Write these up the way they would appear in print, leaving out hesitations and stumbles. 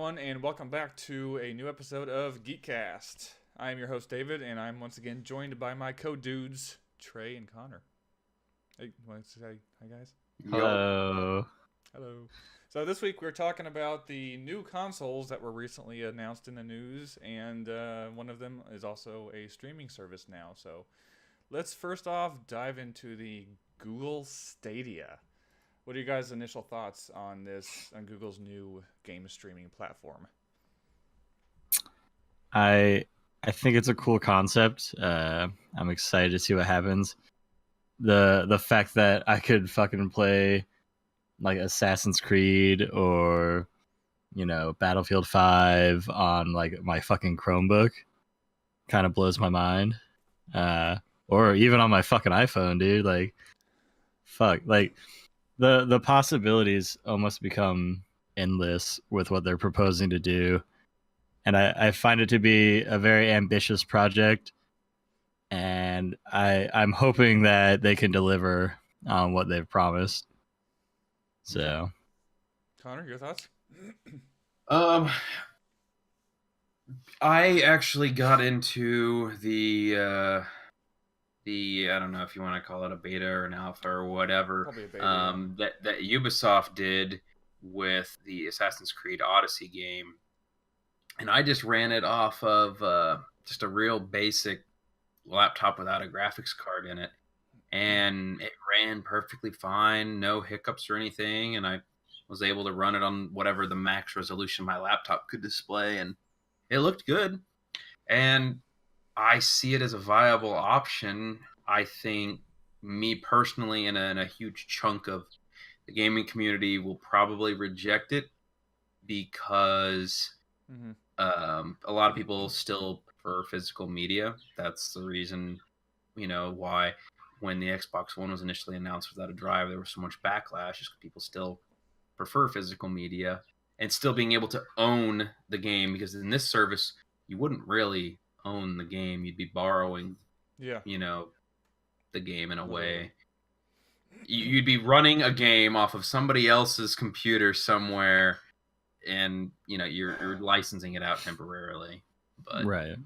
everyone, and welcome back to a new episode of GeekCast. I am your host, David, and I'm once again joined by my co-dudes, Trey and Connor. Hey, you want to say hi, guys? Hello. Hello. So this week we're talking about the new consoles that were recently announced in the news, and one of them is also a streaming service now. So let's first off dive into the Google Stadia. What are you guys' initial thoughts on this, on Google's new game streaming platform? I think it's a cool concept. I'm excited to see what happens. The fact that I could fucking play like Assassin's Creed or Battlefield 5 on like my fucking Chromebook kind of blows my mind. Or even on my fucking iPhone, dude. Like fuck, like the possibilities almost become endless with what they're proposing to do. And I find it to be a very ambitious project, and I'm hoping that they can deliver on what they've promised. So, Connor, your thoughts? Um, I actually got into the I don't know if you want to call it a beta or an alpha or whatever. Probably a beta. That Ubisoft did with the Assassin's Creed Odyssey game, and I just ran it off of just a real basic laptop without a graphics card in it, and it ran perfectly fine, no hiccups or anything, and I was able to run it on whatever the max resolution my laptop could display, and it looked good. And I see it as a viable option. I think me personally and a huge chunk of the gaming community will probably reject it because a lot of people still prefer physical media. That's the reason, why when the Xbox One was initially announced without a drive, there was so much backlash just because people still prefer physical media, and still being able to own the game, because in this service you wouldn't really own the game, you'd be borrowing the game in a way. You'd be running a game off of somebody else's computer somewhere, and you're licensing it out temporarily, but right.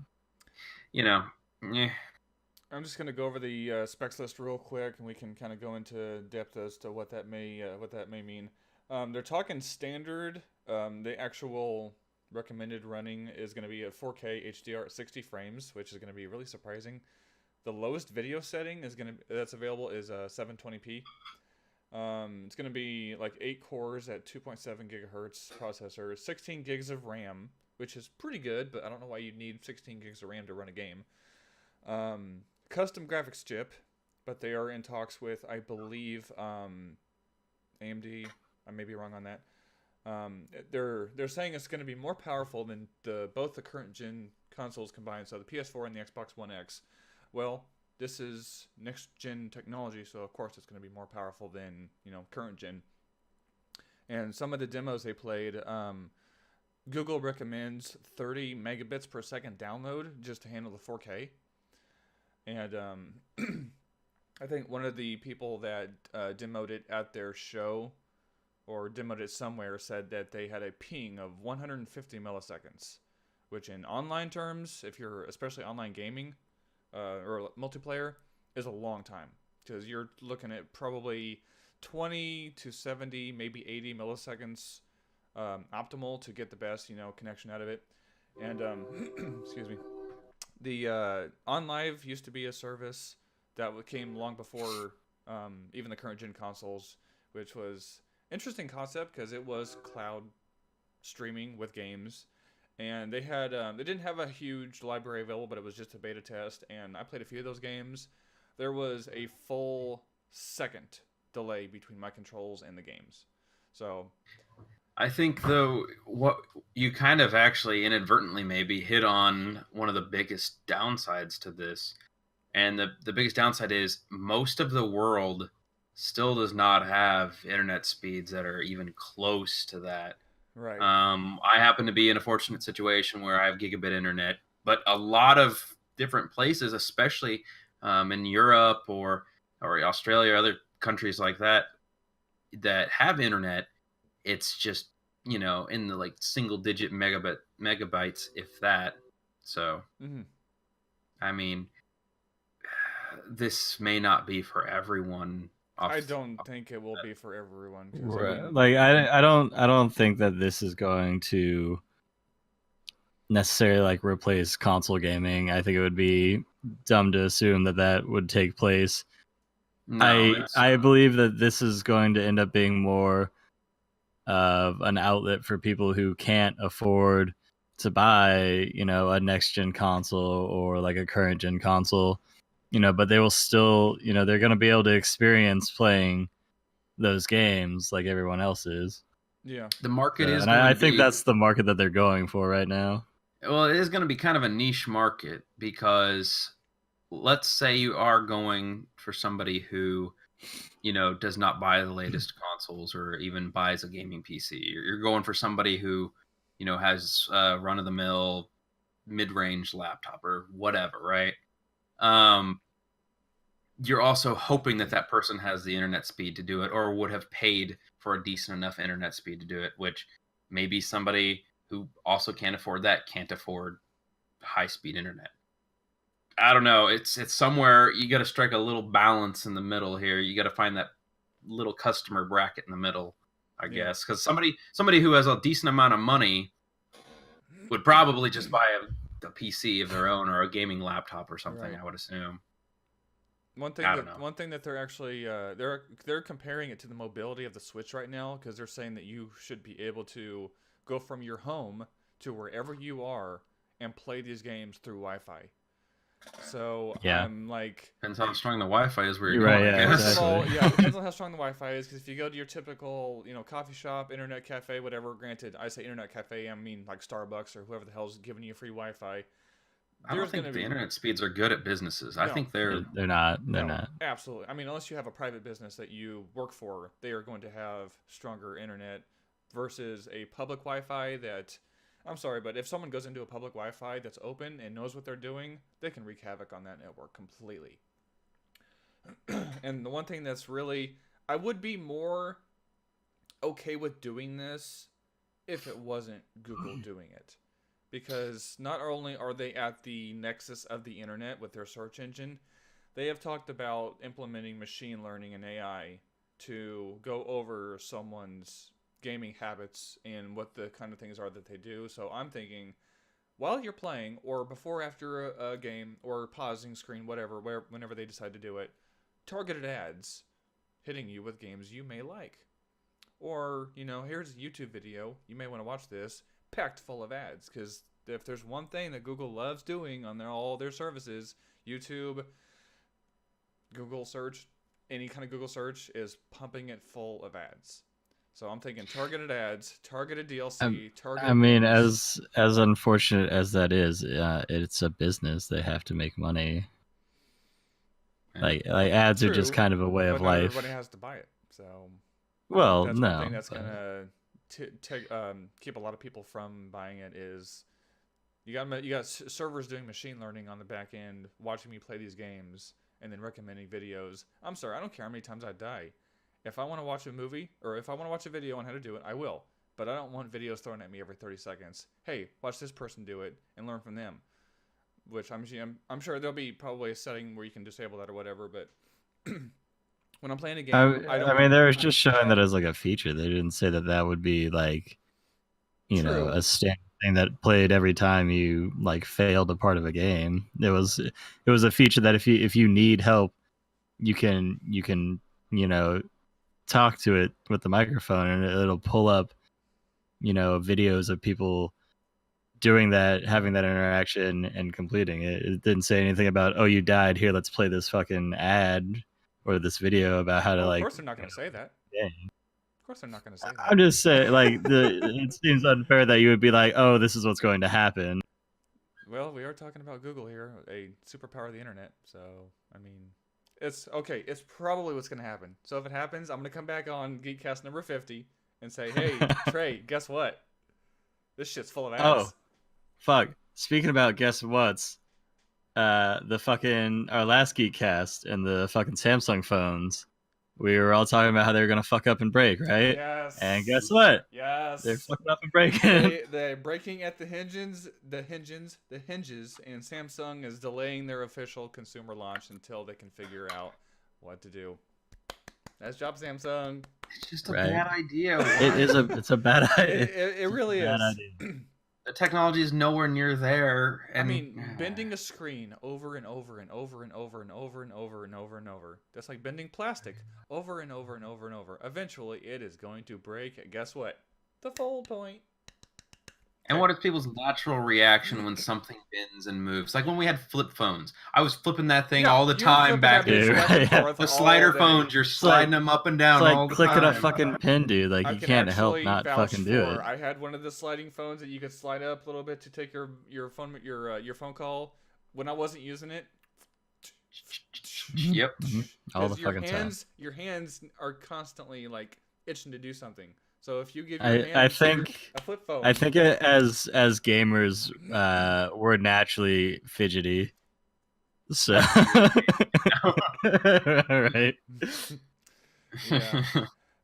I'm just gonna go over the specs list real quick, and we can kind of go into depth as to what that may mean. They're talking standard. The actual recommended running is going to be at 4K HDR at 60 frames, which is going to be really surprising. The lowest video setting that's available is 720p. It's going to be like 8 cores at 2.7 gigahertz processor, 16 gigs of RAM, which is pretty good, but I don't know why you'd need 16 gigs of RAM to run a game. Custom graphics chip, but they are in talks with, I believe, AMD. I may be wrong on that. They're saying it's going to be more powerful than both the current gen consoles combined, so the PS4 and the Xbox One X. Well, this is next gen technology, so of course it's going to be more powerful than current gen. And some of the demos they played, Google recommends 30 megabits per second download just to handle the 4K. And I think one of the people that demoed it at their show, or demoed it somewhere, said that they had a ping of 150 milliseconds, which in online terms, if you're especially online gaming or multiplayer, is a long time, because you're looking at probably 20 to 70, maybe 80 milliseconds optimal to get the best connection out of it. And excuse me, the OnLive used to be a service that came long before even the current gen consoles, which was interesting concept because it was cloud streaming with games, and they didn't have a huge library available, but it was just a beta test, and I played a few of those games. There was a full second delay between my controls and the games. So I think, though, what you kind of actually inadvertently maybe hit on one of the biggest downsides to this, and the biggest downside is most of the world still does not have internet speeds that are even close to that. right. I happen to be in a fortunate situation where I have gigabit internet, but a lot of different places, especially in Europe or Australia or other countries like that have internet, it's just in the like single digit megabytes, if that. So, I mean, this may not be for everyone. I don't think it will be for everyone. 'Cause, Right. I mean, Like I don't think that this is going to necessarily like replace console gaming. I think it would be dumb to assume that that would take place. No, I believe that this is going to end up being more of an outlet for people who can't afford to buy, a next gen console or like a current gen console, but they will still, they're going to be able to experience playing those games like everyone else is. yeah. the market is And going I to think be, that's the market that they're going for right now. well, it is going to be kind of a niche market, because let's say you are going for somebody who, does not buy the latest consoles or even buys a gaming PC. You're going for somebody who, has a run of the mill mid range laptop or whatever, right? You're also hoping that that person has the internet speed to do it, or would have paid for a decent enough internet speed to do it, which maybe somebody who also can't afford that can't afford high speed internet. I don't know. It's somewhere you got to strike a little balance in the middle here. You got to find that little customer bracket in the middle, I guess, because somebody who has a decent amount of money would probably just buy a PC of their own or a gaming laptop or something. Right. I would assume. One thing that they're actually they're comparing it to the mobility of the Switch right now, because they're saying that you should be able to go from your home to wherever you are and play these games through Wi-Fi. So yeah. I'm like, depends how strong the Wi-Fi is where you're right, going. Yeah, first of all, yeah, it depends on how strong the Wi-Fi is. Because if you go to your typical, coffee shop, internet cafe, whatever. Granted, I say internet cafe, I mean like Starbucks or whoever the hell's giving you free Wi-Fi. I don't think the internet speeds are good at businesses. No, I think they're not. They're not. Absolutely. I mean, unless you have a private business that you work for, they are going to have stronger internet versus a public Wi-Fi that, I'm sorry, but if someone goes into a public Wi-Fi that's open and knows what they're doing, they can wreak havoc on that network completely. And the one thing that's really, I would be more okay with doing this if it wasn't Google doing it. Because not only are they at the nexus of the internet with their search engine, they have talked about implementing machine learning and AI to go over someone's gaming habits and what the kind of things are that they do. So I'm thinking, while you're playing, or before, after a game, or pausing screen, whatever, whenever they decide to do it, targeted ads hitting you with games you may like. Or, here's a YouTube video, you may want to watch this, packed full of ads, because if there's one thing that Google loves doing on all their services, YouTube, Google search, any kind of Google search, is pumping it full of ads. So I'm thinking targeted ads, targeted DLC, targeted. I mean, as unfortunate as that is, it's a business. They have to make money. Like ads are just kind of a way of life. Not everybody has to buy it, so. Well, that's no. One thing that's gonna keep a lot of people from buying it is you got servers doing machine learning on the back end, watching me play these games, and then recommending videos. I'm sorry, I don't care how many times I die. If I want to watch a movie, or if I want to watch a video on how to do it, I will. But I don't want videos thrown at me every 30 seconds. Hey, watch this person do it and learn from them. Which I'm sure there'll be probably a setting where you can disable that or whatever. But when I'm playing a game, I mean, they were just showing that as like a feature. They didn't say that would be like, a standard thing that played every time you like failed a part of a game. It was a feature that if you need help, you can talk to it with the microphone and it'll pull up videos of people doing that, having that interaction and completing it. It didn't say anything about, oh, you died, here, let's play this fucking ad or this video about how to Of course they're not going to say that. Yeah. Of course they're not going to say that. I'm just saying, like, it seems unfair that you would be like, oh, this is what's going to happen. Well, we are talking about Google here, a superpower of the internet. So, I mean, it's okay. It's probably what's going to happen. So if it happens, I'm going to come back on GeekCast number 50 and say, hey, Trey, guess what? This shit's full of ads. Oh, fuck. Speaking about guess what's, our last GeekCast and the fucking Samsung phones we were all talking about how they were gonna fuck up and break, right? Yes. And guess what? Yes. They're fucking up and breaking. They're breaking at the hinges, and Samsung is delaying their official consumer launch until they can figure out what to do. Nice job, Samsung. It's just a bad idea. It's a bad idea. It really is. The technology is nowhere near there. And, I mean, bending a screen over and over and over and over and over and over and over and over. That's like bending plastic over and over and over and over. Eventually, it is going to break. And guess what? The fold point. And what is people's natural reaction when something bends and moves? Like when we had flip phones. I was flipping that thing all the time back in the slider phones. You're sliding them up and down all the time. It's like clicking a fucking pin, dude. Like, you can't help not fucking do it. I had one of the sliding phones that you could slide up a little bit to take your phone call when I wasn't using it. Yep. All the fucking time. Your hands are constantly like itching to do something. So if you give your hands I think a flip phone, as gamers, we're naturally fidgety. So right. Yeah.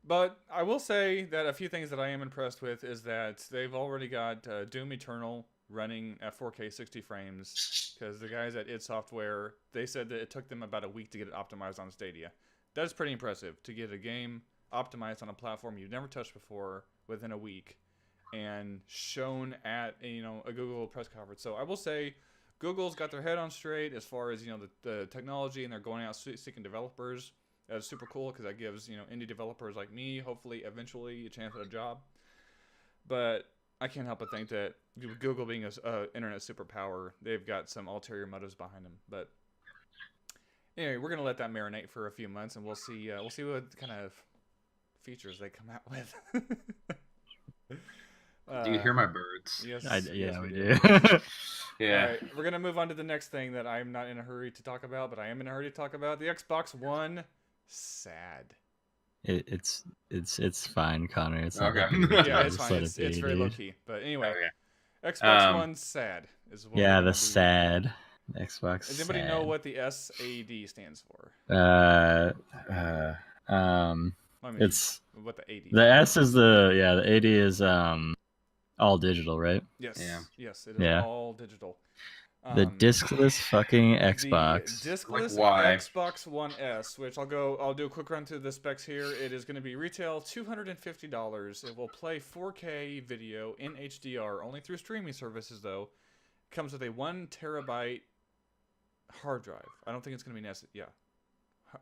But I will say that a few things that I am impressed with is that they've already got Doom Eternal running at 4K 60 frames, because the guys at id Software, they said that it took them about a week to get it optimized on Stadia. That is pretty impressive, to get a game optimized on a platform you've never touched before within a week and shown at a Google press conference. So I will say Google's got their head on straight as far as the technology, and they're going out seeking developers. That's super cool, because that gives indie developers like me hopefully eventually a chance at a job. But I can't help but think that Google being a internet superpower, they've got some ulterior motives behind them. But anyway, we're gonna let that marinate for a few months, and we'll see what kind of features they come out with. Do you hear my birds? Yes. Yeah, we do. Yeah. All right, we're gonna move on to the next thing that I'm not in a hurry to talk about, but I am in a hurry to talk about. The Xbox One. Sad. It's fine, Connor. It's not Okay. Yeah, it's fine. It's very low key. But anyway, Xbox One sad is what. Yeah, the sad Xbox. Does anybody know what the SAD stands for? It's what the AD. The S is the AD is all digital, right? Yes. Yeah. Yes, it is all digital. The discless fucking Xbox. The discless Xbox One S, which I'll do a quick run through the specs here. It is going to be retail $250. It will play 4K video in HDR only through streaming services though. It comes with a 1 terabyte hard drive. I don't think it's going to be a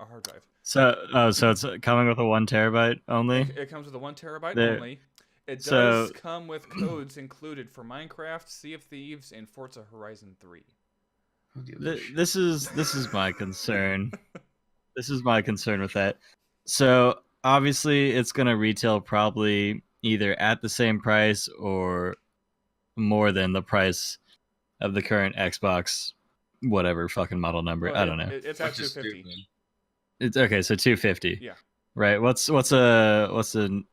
hard drive. So it's coming with a 1 terabyte only? It comes with a 1 terabyte only. It does come with codes included for Minecraft, Sea of Thieves, and Forza Horizon 3. This is my concern. This is my concern with that. So obviously it's gonna retail probably either at the same price or more than the price of the current Xbox, whatever fucking model number. Well, I don't know. It's at $250. It's okay, so $250. Yeah. Right. What's the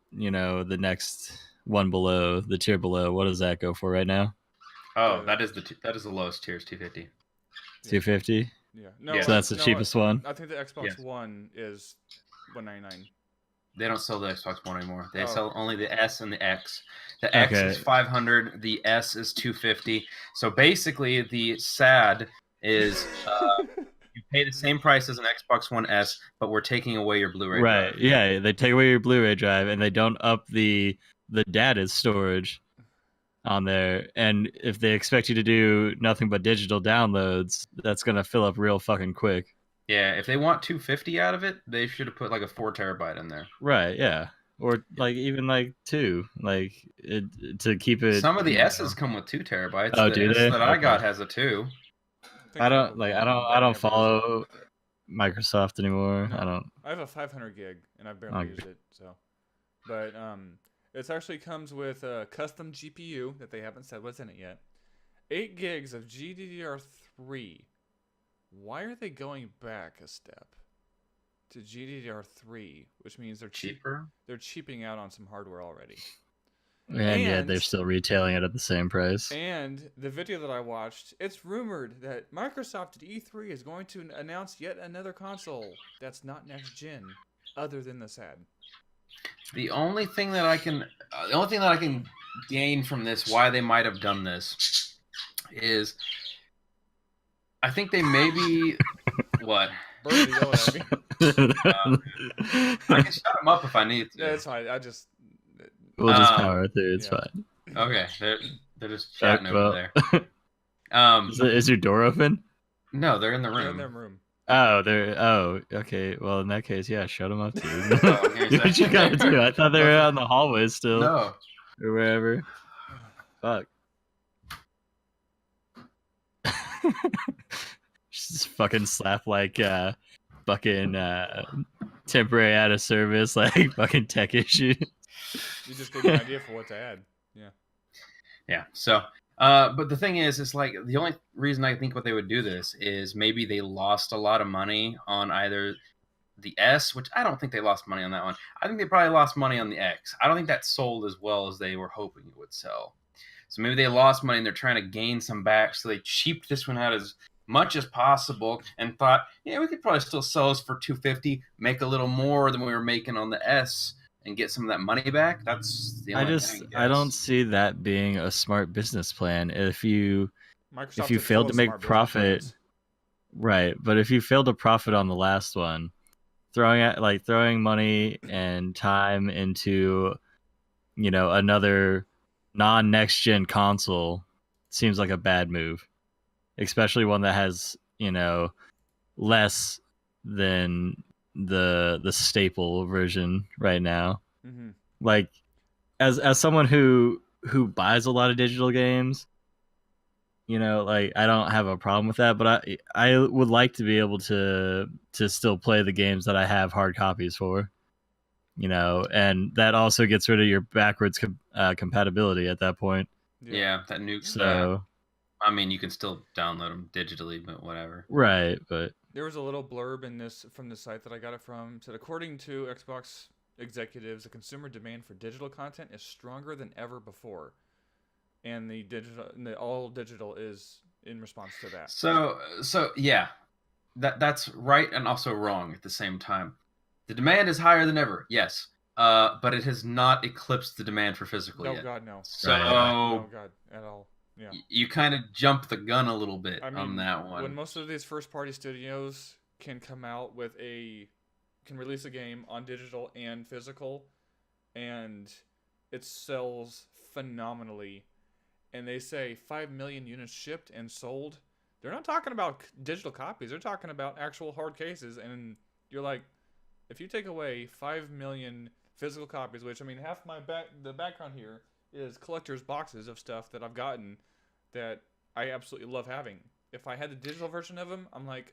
the next one below, the tier below? What does that go for right now? Oh, that is the lowest tier is 250. 250. Yeah. No. So that's the cheapest one. I think the Xbox One is $199. They don't sell the Xbox One anymore. They sell only the S and the X. The X is $500. The S is $250. So basically, the SAD is you pay the same price as an Xbox One S, but we're taking away your Blu-ray drive. Right. Yeah, they take away your Blu-ray drive, and they don't up the data storage on there. And if they expect you to do nothing but digital downloads, that's gonna fill up real fucking quick. Yeah, if they want 250 out of it, they should have put like a 4 terabyte in there. Right. Yeah. Or like even like 2, like to keep it. Some of the S's come with 2 terabytes. Oh, the do S they? that I got has a 2. I don't follow Microsoft anymore. No. I have a 500 gig and I barely use it. So, but it actually comes with a custom GPU that they haven't said what's in it yet. 8 gigs of GDDR3. Why are they going back a step to GDDR3, which means they're cheaper? They're cheaping out on some hardware already. And yet they're still retailing it at the same price. And the video that I watched, it's rumored that Microsoft at E3 is going to announce yet another console that's not next gen. other than the sad? The only thing that I can gain from this, why they might have done this, is I think they maybe what? Birds are yelling at me. I can shut them up if I need to. Yeah, it's fine. I just. We'll just power through. It's yeah. fine. Okay, they're just chatting over there. Is your door open? No, they're in the They're in room. their room. Oh, okay. Well, in that case, yeah, shut them up, dude. Oh, okay, Do what you gotta do. I thought they were out in the hallway still, No. or wherever. Fuck. Just fucking slap like fucking temporary out of service, like fucking tech issue. You just gave me an idea for what to add. Yeah. Yeah. So, but the thing is, it's like the only reason I think what they would do this is maybe they lost a lot of money on either the S, which I don't think they lost money on that one. I think they probably lost money on the X. I don't think that sold as well as they were hoping it would sell. So maybe they lost money and they're trying to gain some back. So they cheaped this one out as much as possible and thought, yeah, we could probably still sell this for $250, make a little more than we were making on the S, and get some of that money back. That's the only thing. I don't see that being a smart business plan. If you Microsoft failed to make smart business profit, plans. right? But if you failed to profit on the last one, throwing money and time into, another non-next gen console seems like a bad move, especially one that has less than the staple version right now. Mm-hmm. Like, as someone who buys a lot of digital games, like, I don't have a problem with that, but I would like to be able to still play the games that I have hard copies for, and that also gets rid of your backwards compatibility at that point. Yeah, that nukes. So, I mean, you can still download them digitally, but whatever. Right, but there was a little blurb in this from the site that I got it from. It said, according to Xbox executives, the consumer demand for digital content is stronger than ever before, and the all digital is in response to that. So yeah, that's right and also wrong at the same time. The demand is higher than ever, yes, but it has not eclipsed the demand for physical yet. Oh God, no. So no God, at all. Yeah. You kind of jump the gun a little bit on that one. When most of these first-party studios can come out with can release a game on digital and physical, and it sells phenomenally, and they say 5 million units shipped and sold, they're not talking about digital copies. They're talking about actual hard cases, and you're like, if you take away 5 million physical copies, which, I mean, half the background here is collector's boxes of stuff that I've gotten that I absolutely love having. If I had the digital version of them, I'm like,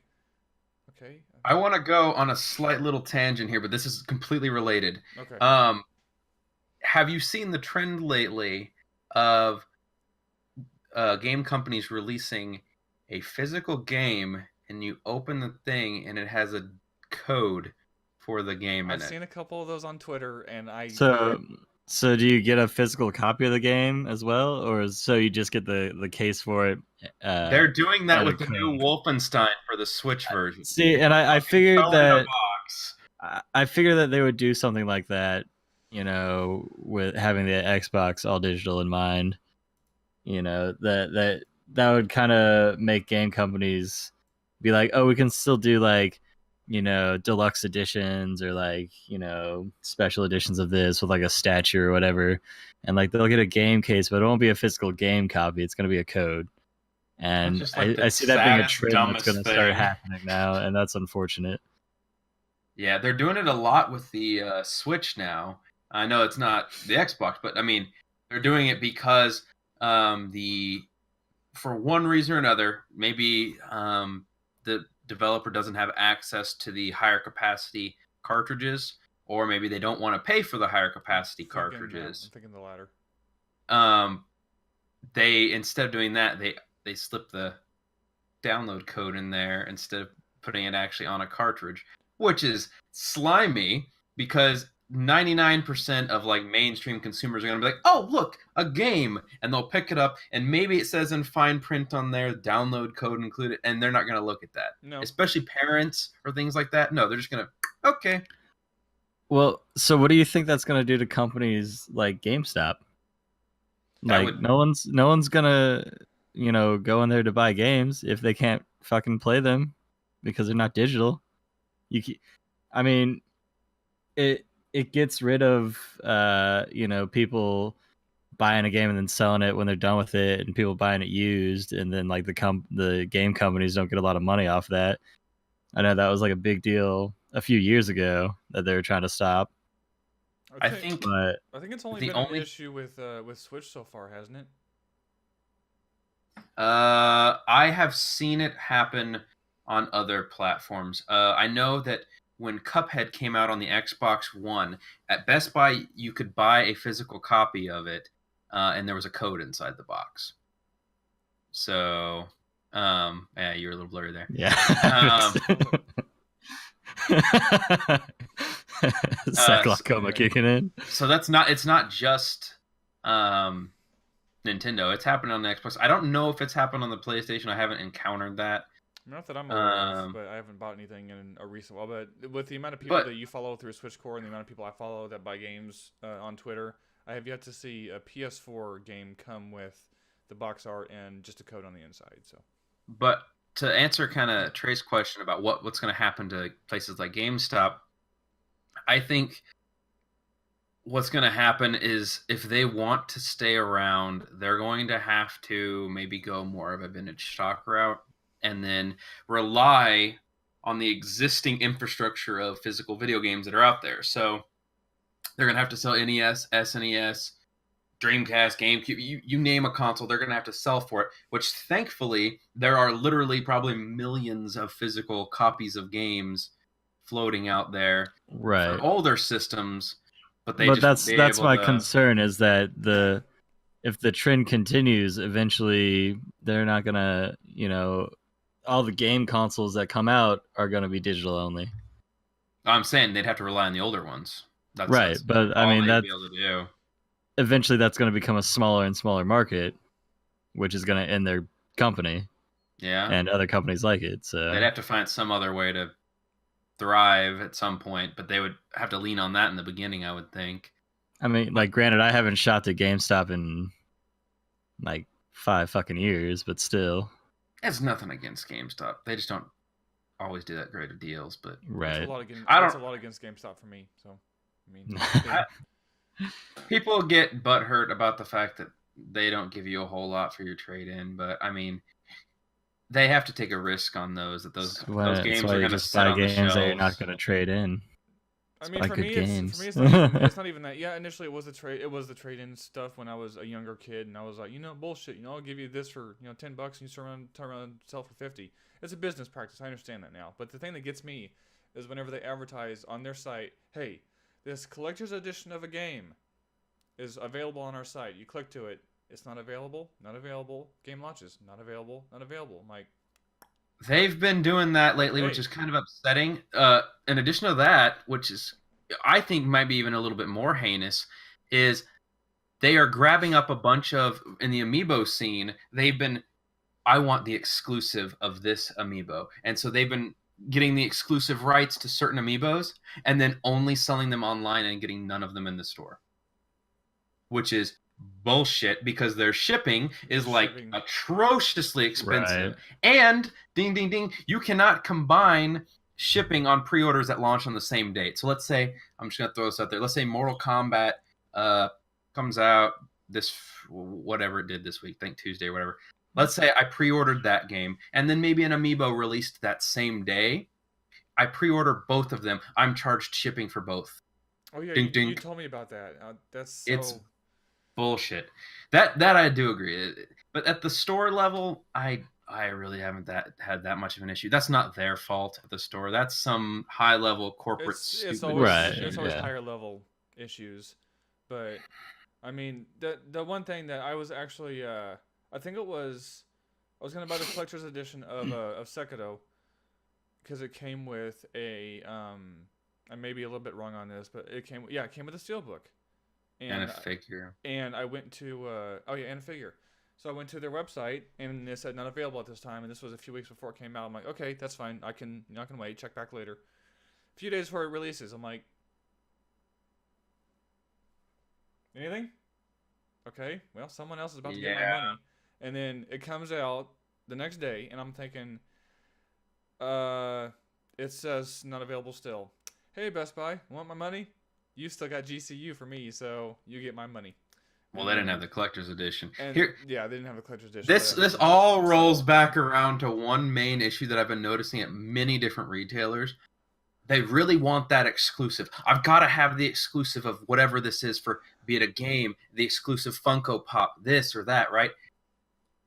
okay. I want to go on a slight little tangent here, but this is completely related. Okay. Have you seen the trend lately of game companies releasing a physical game and you open the thing and it has a code for the game in it? I've seen a couple of those on Twitter, and So do you get a physical copy of the game as well, or so you just get the case for it? They're doing that with the new Wolfenstein for the Switch version. See, and I figured that I figured that they would do something like that, with having the Xbox all digital in mind. That would kind of make game companies be like, oh, we can still do like, deluxe editions or like, special editions of this with like a statue or whatever. And like they'll get a game case, but it won't be a physical game copy. It's going to be a code. And I see that being a trend that's going to start happening now. And that's unfortunate. Yeah, they're doing it a lot with the Switch now. I know it's not the Xbox, but I mean, they're doing it because for one reason or another, maybe the developer doesn't have access to the higher capacity cartridges, or maybe they don't want to pay for the higher capacity cartridges. I'm thinking the latter. They, instead of doing that, they slip the download code in there instead of putting it actually on a cartridge, which is slimy because 99% of like mainstream consumers are going to be like, oh, look, a game, and they'll pick it up, and maybe it says in fine print on there, download code included, and they're not going to look at that. No. Especially parents or things like that. No, they're just going to, okay. Well, so what do you think that's gonna do to companies like GameStop? That Like would no one's gonna, go in there to buy games if they can't fucking play them because they're not digital. I mean, it gets rid of people buying a game and then selling it when they're done with it, and people buying it used, and then like the game companies don't get a lot of money off that. I know that was like a big deal a few years ago that they were trying to stop, I think but I think it's only the been only an issue with Switch so far, hasn't it? I have seen it happen on other platforms. I know that when Cuphead came out on the Xbox One, at Best Buy you could buy a physical copy of it, and there was a code inside the box. So, yeah, you're a little blurry there. yeah. Sad glaucoma anyway. kicking in. So it's not just Nintendo. It's happened on the Xbox. I don't know if it's happened on the PlayStation. I haven't encountered that. Not that I'm aware of, but I haven't bought anything in a recent while. But with the amount of people that you follow through Switch Core and the amount of people I follow that buy games on Twitter, I have yet to see a PS4 game come with the box art and just a code on the inside. So, but to answer kind of Trey's question about what's going to happen to places like GameStop, I think what's going to happen is if they want to stay around, they're going to have to maybe go more of a vintage stock route and then rely on the existing infrastructure of physical video games that are out there. So they're going to have to sell NES, SNES, Dreamcast, GameCube, you name a console, they're going to have to sell for it, which thankfully there are literally probably millions of physical copies of games floating out there Right. for older systems. But that's my concern is that if the trend continues, eventually they're not gonna, all the game consoles that come out are gonna be digital only. I'm saying they'd have to rely on the older ones. Right, but I mean they'd be able to do. Eventually that's gonna become a smaller and smaller market, which is gonna end their company. Yeah. And other companies like it. So they'd have to find some other way to thrive at some point, but they would have to lean on that in the beginning, I would think. I mean, like, granted, I haven't shopped at GameStop in like 5 fucking years, but still. It's nothing against GameStop. They just don't always do that great of deals, but right. That's a lot against GameStop for me. So, I mean, people get butthurt about the fact that they don't give you a whole lot for your trade-in, but I mean, they have to take a risk on those games are going to sit on the shelves. That you're not going to trade in. I mean, for me, it's not even that. Yeah, initially it was the trade-in stuff when I was a younger kid, and I was like, bullshit. I'll give you this for $10, and you turn around and sell for $50. It's a business practice. I understand that now. But the thing that gets me is whenever they advertise on their site, hey, this collector's edition of a game is available on our site. You click to it. It's not available. Not available. Game launches. Not available. Not available. I'm like, they've been doing that lately, which is kind of upsetting. In addition to that, which is I think might be even a little bit more heinous, is they are grabbing up a bunch of, in the amiibo scene, I want the exclusive of this amiibo. And so they've been getting the exclusive rights to certain amiibos and then only selling them online and getting none of them in the store. Which is bullshit because their shipping is atrociously expensive. Right. And ding ding ding, you cannot combine shipping on pre-orders that launch on the same date. So let's say, I'm just gonna throw this out there, let's say Mortal Kombat comes out this whatever it did this week, I think Tuesday or whatever. Let's say I pre-ordered that game and then maybe an amiibo released that same day. I pre-order both of them, I'm charged shipping for both. Oh yeah, you told me about that. It's bullshit. That I do agree. But at the store level, I really haven't had that much of an issue. That's not their fault at the store. That's some high level corporate it's always higher level issues. But I mean, the one thing that I was actually I was gonna buy the collector's edition of Sekiro because it came with a I may be a little bit wrong on this, but it came with a steelbook. And a figure. And I went to and a figure. So I went to their website and it said not available at this time, and this was a few weeks before it came out. I'm like, okay, that's fine. I can wait. Check back later. A few days before it releases, I'm like, Anything? Okay, well, someone else is about to get my Yeah. money. And then it comes out the next day, and I'm thinking, it says not available still. Hey, Best Buy, want my money? You still got GCU for me, so you get my money. Well, And they didn't then- have the collector's edition. And Here, yeah, they didn't have a collector's edition. this but- this all rolls back around to one main issue that I've been noticing at many different retailers. They really want that exclusive. I've got to have the exclusive of whatever this is for, be it a game, the exclusive Funko Pop, this or that, right?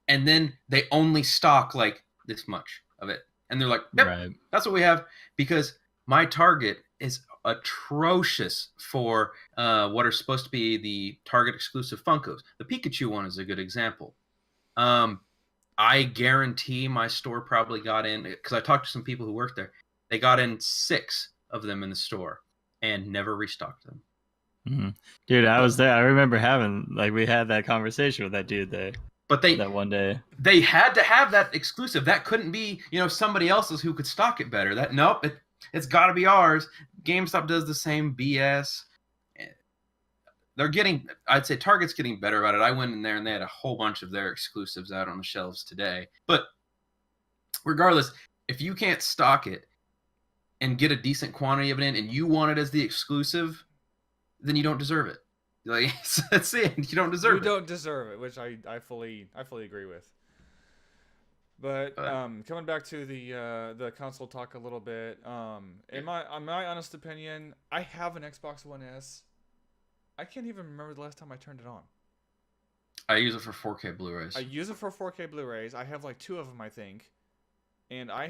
And then they only stock like this much of it. And they're like, yep, Right. that's what we have. Because my Target is atrocious for what are supposed to be the Target exclusive Funkos. The Pikachu one is a good example. I guarantee my store probably got in, because I talked to some people who work there, they got in 6 of them in the store and never restocked them. Mm-hmm. Dude, I was there. I remember we had that conversation with that dude there. But that one day. They had to have that exclusive. That couldn't be, somebody else's who could stock it better. It's got to be ours. GameStop does the same BS. I'd say Target's getting better about it. I went in there and they had a whole bunch of their exclusives out on the shelves today. But regardless, if you can't stock it and get a decent quantity of it in, and you want it as the exclusive, then you don't deserve it. Like, that's it. You don't deserve it. You don't deserve it, which I fully agree with. But coming back to the console talk a little bit, in my honest opinion, I have an Xbox One S. I can't even remember the last time I turned it on. I use it for 4K Blu-rays. I use it for 4K Blu-rays. I have like 2 of them, I think. And I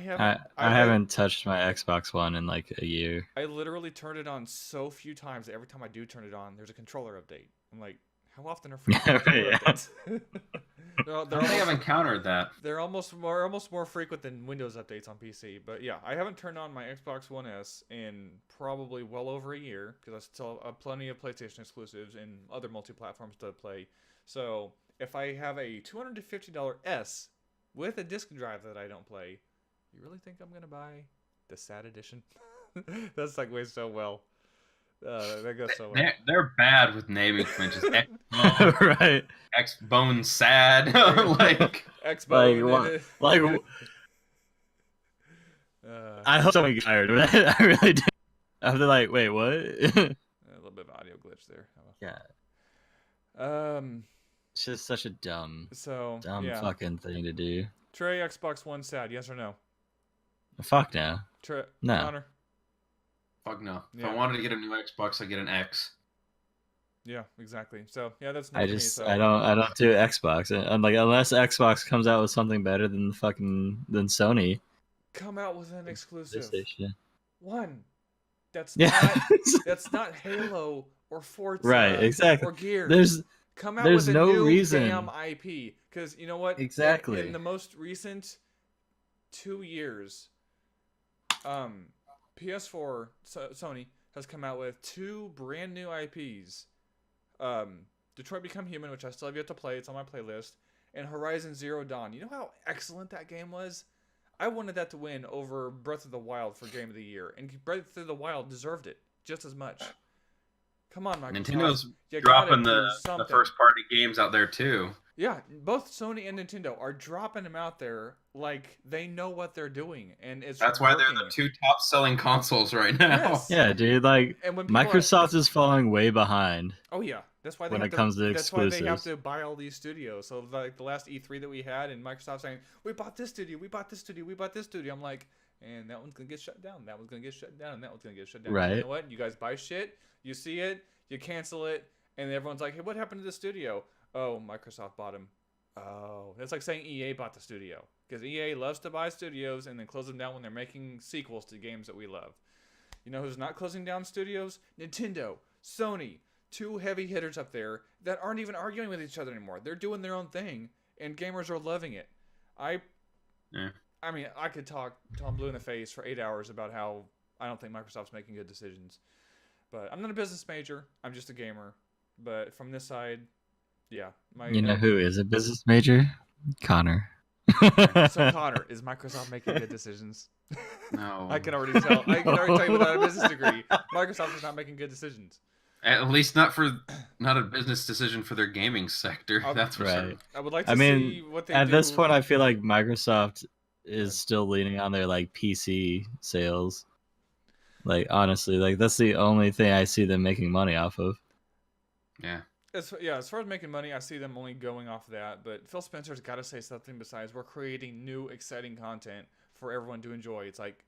haven't touched my Xbox One in like a year. I literally turned it on so few times that every time I do turn it on, there's a controller update. I'm like, how often are freaking controller updates? I haven't encountered that. They're almost more frequent than Windows updates on PC. But yeah, I haven't turned on my Xbox One S in probably well over a year because I still have plenty of PlayStation exclusives and other multi-platforms to play. So if I have a $250 S with a disc drive that I don't play, you really think I'm gonna buy the SAD edition? That segues so well. That goes so well. They're bad with naming conventions. Right. X-Bone Sad. like X-Bone. I hope someone gets hired. I really do. I'm like, wait, what? A little bit of audio glitch there. Yeah. It's just such a dumb fucking thing to do. Trey, Xbox One SAD, yes or no? Fuck no. No. Connor? Fuck no. If Yeah. I wanted to get a new Xbox, I'd get an X. Yeah, exactly. So yeah, that's I don't do Xbox. I'm like, unless Xbox comes out with something better than Sony. Come out with an exclusive. PlayStation. One. That's Yeah. not Halo or Forza. Right, exactly. Or Gears. Come out with a no new reason. damn IP. Because you know what? Exactly. In the most recent 2 years, PS4 Sony has come out with 2 brand new IPs. Detroit Become Human, which I still have yet to play. It's on my playlist. And Horizon Zero Dawn. You know how excellent that game was? I wanted that to win over Breath of the Wild for Game of the Year. And Breath of the Wild deserved it just as much. Come on, Microsoft. Nintendo dropping the first party games out there too. Yeah, both Sony and Nintendo are dropping them out there like they know what they're doing, and that's why they're the 2 top selling consoles right now. Yes. Yeah, dude. Like, Microsoft is falling way behind. Oh yeah, that's why when it comes to exclusives. That's why they have to buy all these studios. So like the last E3 that we had, and Microsoft saying, "We bought this studio, we bought this studio, we bought this studio." I'm like, and that one's gonna get shut down. That one's gonna get shut down, and that one's gonna get shut down. Right. You know what? You guys buy shit, you see it, you cancel it, and everyone's like, "Hey, what happened to the studio?" Oh, Microsoft bought them. Oh, that's like saying EA bought the studio, because EA loves to buy studios and then close them down when they're making sequels to games that we love. You know who's not closing down studios? Nintendo, Sony, 2 heavy hitters up there that aren't even arguing with each other anymore. They're doing their own thing, and gamers are loving it. I mean, I could talk Tom Blue in the face for 8 hours about how I don't think Microsoft's making good decisions. But I'm not a business major. I'm just a gamer. But from this side, yeah. You know who is a business major? Connor. So Connor, is Microsoft making good decisions? No. I can already tell you without a business degree, Microsoft is not making good decisions. At least not a business decision for their gaming sector. That's for certain. Right. I would like I to see mean, what they at do. this point, I feel like Microsoft is Good. still leaning on their like PC sales. Like honestly, like that's the only thing I see them making money off of. Yeah. As far as making money, I see them only going off that. But Phil Spencer's got to say something besides we're creating new, exciting content for everyone to enjoy. It's like,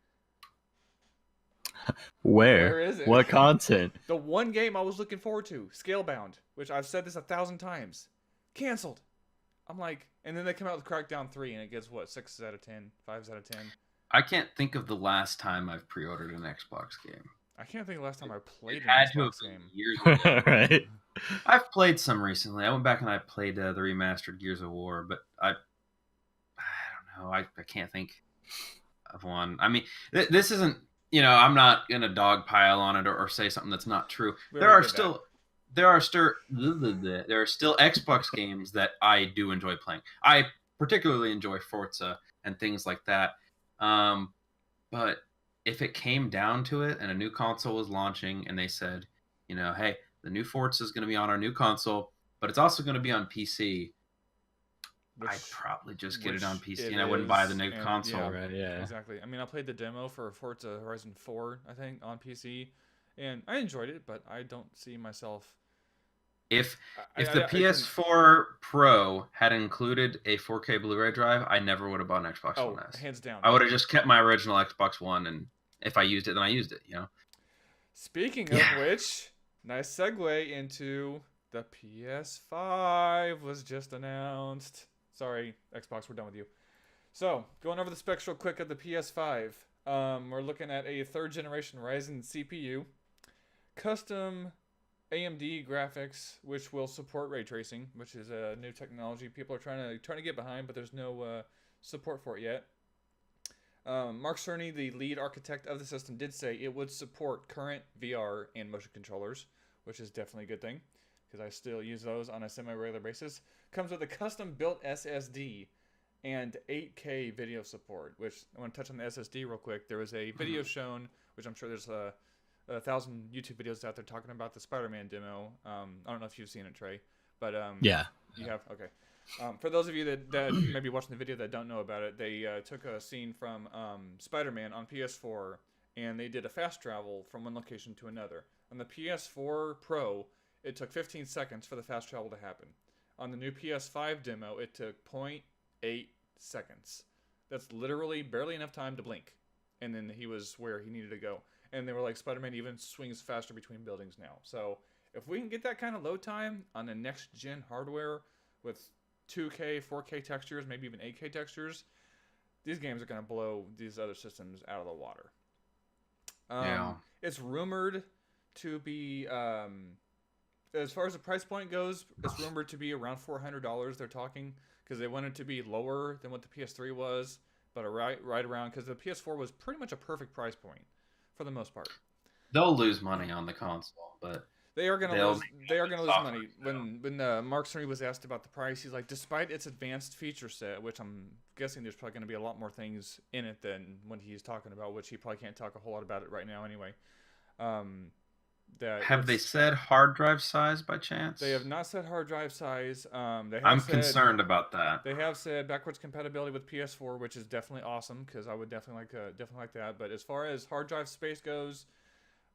where Where? is it? What content? The one game I was looking forward to, Scalebound, which I've said this 1,000 times, canceled. I'm like, and then they come out with Crackdown 3, and it gets what, 6 out of 10, 5 out of 10. I can't think of the last time I've pre-ordered an Xbox game. I can't think of the last time I played It an had to have Xbox been game. years ago. Right. I've played some recently. I went back and I played the remastered Gears of War, but I don't know. I can't think of one. I mean, this isn't. I'm not gonna dogpile on it or say something that's not true. There are still Xbox games that I do enjoy playing. I particularly enjoy Forza and things like that. But if it came down to it and a new console was launching and they said, hey, the new Forza is going to be on our new console, but it's also going to be on PC, I'd probably just get it on PC and I wouldn't buy the new console. Yeah, Right, yeah. Exactly. I mean, I played the demo for Forza Horizon 4, I think, on PC, and I enjoyed it, but I don't see myself. If the PS4 Pro had included a 4K Blu-ray drive, I never would have bought an Xbox One S. Hands down. I would have just kept my original Xbox One, and if I used it, then I used it. Speaking of which, nice segue into the PS5 was just announced. Sorry, Xbox, we're done with you. So, going over the specs real quick of the PS5. We're looking at a 3rd generation Ryzen CPU, custom AMD graphics, which will support ray tracing, which is a new technology people are trying to get behind, but there's no support for it yet. Mark Cerny, the lead architect of the system, did say it would support current VR and motion controllers, which is definitely a good thing because I still use those on a semi-regular basis. Comes with a custom-built SSD and 8K video support, which I want to touch on the SSD real quick. There was a video shown, which I'm sure there's 1,000 YouTube videos out there talking about the Spider-Man demo. I don't know if you've seen it, Trey, but yeah, you have. Okay. For those of you that may be watching the video that don't know about it, they took a scene from Spider-Man on PS4, and they did a fast travel from one location to another. On the PS4 Pro, it took 15 seconds for the fast travel to happen. On the new PS5 demo, it took 0.8 seconds. That's literally barely enough time to blink, and then he was where he needed to go. And they were like, Spider-Man even swings faster between buildings now. So if we can get that kind of load time on the next-gen hardware with 2K, 4K textures, maybe even 8K textures, these games are going to blow these other systems out of the water. It's rumored to be, as far as the price point goes, it's rumored to be around $400. They're talking because they want it to be lower than what the PS3 was, but right around, because the PS4 was pretty much a perfect price point for the most part. They'll lose money on the console, but they are going to lose. They are going to lose money. When Mark Cerny was asked about the price, he's like, despite its advanced feature set, which I'm guessing there's probably going to be a lot more things in it than when he's talking about, which he probably can't talk a whole lot about it right now anyway. Have they said hard drive size by chance? They have not said hard drive size. I'm concerned about that. They have said backwards compatibility with PS4, which is definitely awesome because I would definitely like that. But as far as hard drive space goes,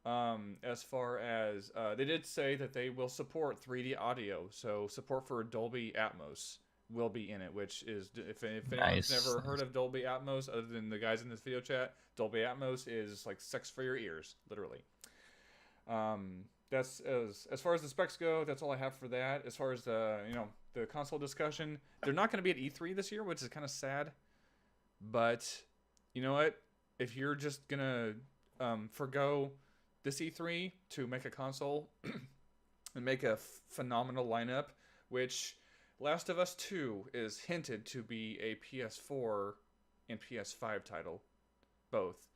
as far as they did say that they will support 3D audio, so support for Dolby Atmos will be in it. Which is if anyone's never heard of Dolby Atmos, other than the guys in this video chat, Dolby Atmos is like sex for your ears, literally. That's as far as the specs go. That's all I have for that. As far as the console discussion, they're not going to be at E3 this year, which is kind of sad. But you know what? If you're just gonna forgo this E3 to make a console and make a phenomenal lineup, which Last of Us 2 is hinted to be a PS4 and PS5 title, both.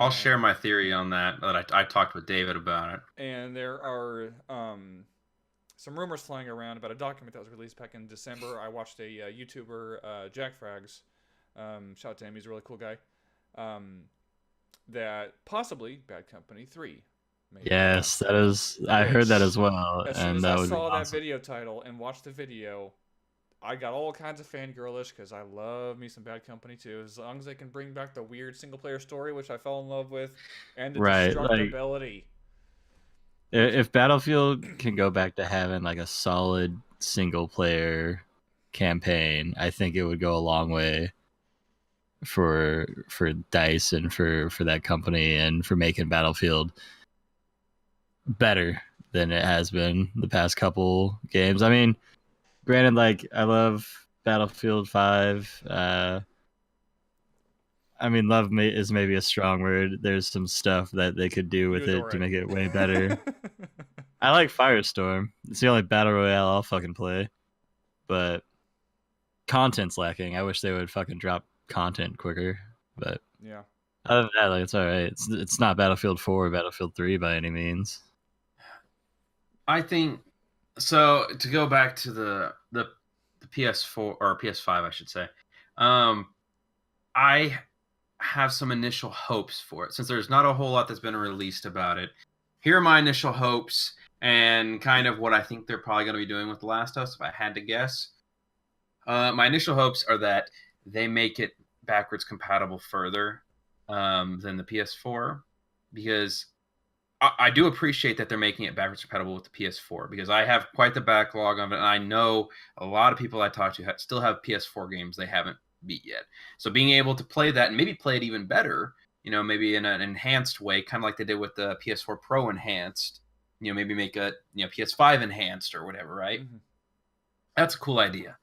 I'll share my theory on that I talked with David about it. And there are some rumors flying around about a document that was released back in December. I watched a YouTuber, Jack Frags, shout out to him, he's a really cool guy, that possibly Bad Company 3 maybe. Yes, that is. I heard that Which, as well, as soon and as that I would be saw that awesome. video title and watched the video, I got all kinds of fangirlish because I love me some Bad Company too. As long as they can bring back the weird single player story, which I fell in love with, and the Right, like destructibility. if Battlefield can go back to having like a solid single player campaign, I think it would go a long way for Dice and for that company and for making Battlefield better than it has been the past couple games. I mean, granted, like I love Battlefield 5. I mean, is maybe a strong word. There's some stuff that they could do You with it adore to it. make it way better. I like Firestorm. It's the only battle royale I'll fucking play. But content's lacking. I wish they would fucking drop content quicker. But Yeah. other than that, like it's all right. It's not Battlefield 4 or Battlefield 3 by any means. I think so. To go back to the PS4 or PS5, I should say, I have some initial hopes for it since there's not a whole lot that's been released about it. Here are my initial hopes and kind of what I think they're probably going to be doing with The Last of Us, if I had to guess. My initial hopes are that they make it backwards compatible further than the PS4, because I do appreciate that they're making it backwards compatible with the PS4, because I have quite the backlog of it, and I know a lot of people I talk to still have PS4 games they haven't beat yet. So being able to play that and maybe play it even better, maybe in an enhanced way, kind of like they did with the PS4 Pro enhanced, maybe make a PS5 enhanced or whatever, right? Mm-hmm. That's a cool idea.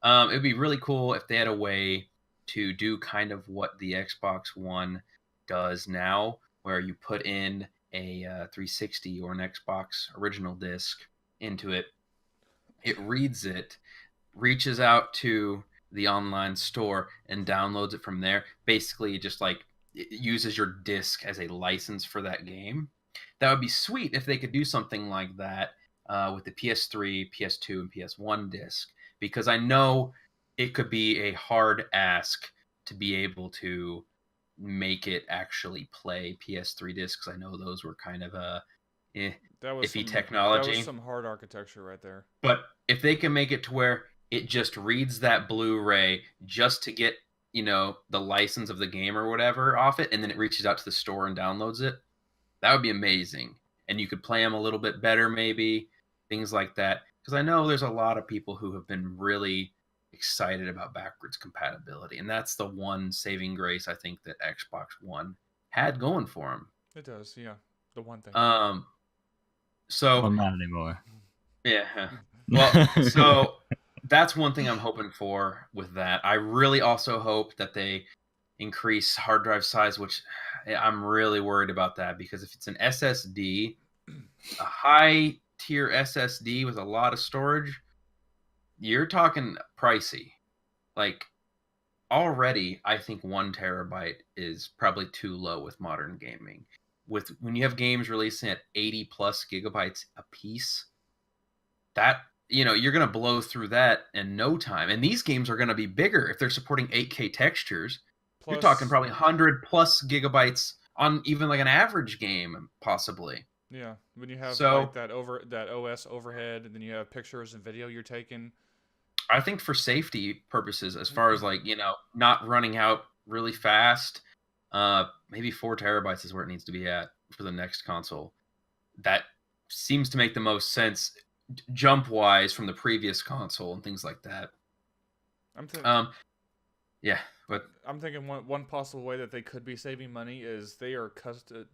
It would be really cool if they had a way to do kind of what the Xbox One does now, where you put in a 360 or an Xbox original disc into it. It reads it, reaches out to the online store, and downloads it from there. Basically, just like it uses your disc as a license for that game. That would be sweet if they could do something like that with the PS3, PS2, and PS1 disc, because I know it could be a hard ask to be able to make it actually play PS3 discs. I know those were kind of iffy That was technology, some hard architecture right there. but if they can make it to where it just reads that Blu-ray just to get the license of the game or whatever off it, and then it reaches out to the store and downloads it, that would be amazing. And you could play them a little bit better, maybe things like that. Because I know there's a lot of people who have been really excited about backwards compatibility, and that's the one saving grace I think that Xbox One had going for them. It does, yeah. The one thing. So Well, not anymore. yeah. Well, so that's one thing I'm hoping for with that. I really also hope that they increase hard drive size, which I'm really worried about that, because if it's an SSD, a high tier SSD with a lot of storage, you're talking pricey. Like already, I think 1 terabyte is probably too low with modern gaming. When you have games releasing at 80 plus gigabytes a piece, that you're going to blow through that in no time. And these games are going to be bigger if they're supporting 8K textures. Plus, You're talking probably 100 plus gigabytes on even like an average game, possibly. Yeah, when you have So, like that OS overhead, and then you have pictures and video you're taking. I think for safety purposes, as far as like not running out really fast, maybe 4 terabytes is where it needs to be at for the next console. That seems to make the most sense jump wise from the previous console and things like that. Yeah, but I'm thinking one possible way that they could be saving money is they are custom.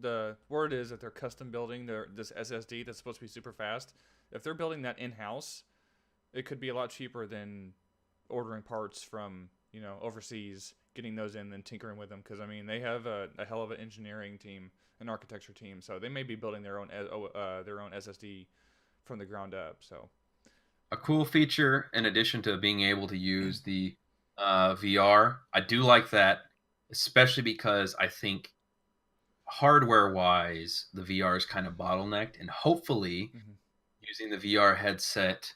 The word is that they're custom building this SSD that's supposed to be super fast. If they're building that in house, it could be a lot cheaper than ordering parts from overseas, getting those in, and tinkering with them. Because I mean, they have a hell of an engineering team, an architecture team, so they may be building their own SSD from the ground up. So a cool feature, in addition to being able to use the VR, I do like that, especially because I think hardware-wise, the VR is kind of bottlenecked, and hopefully using the VR headset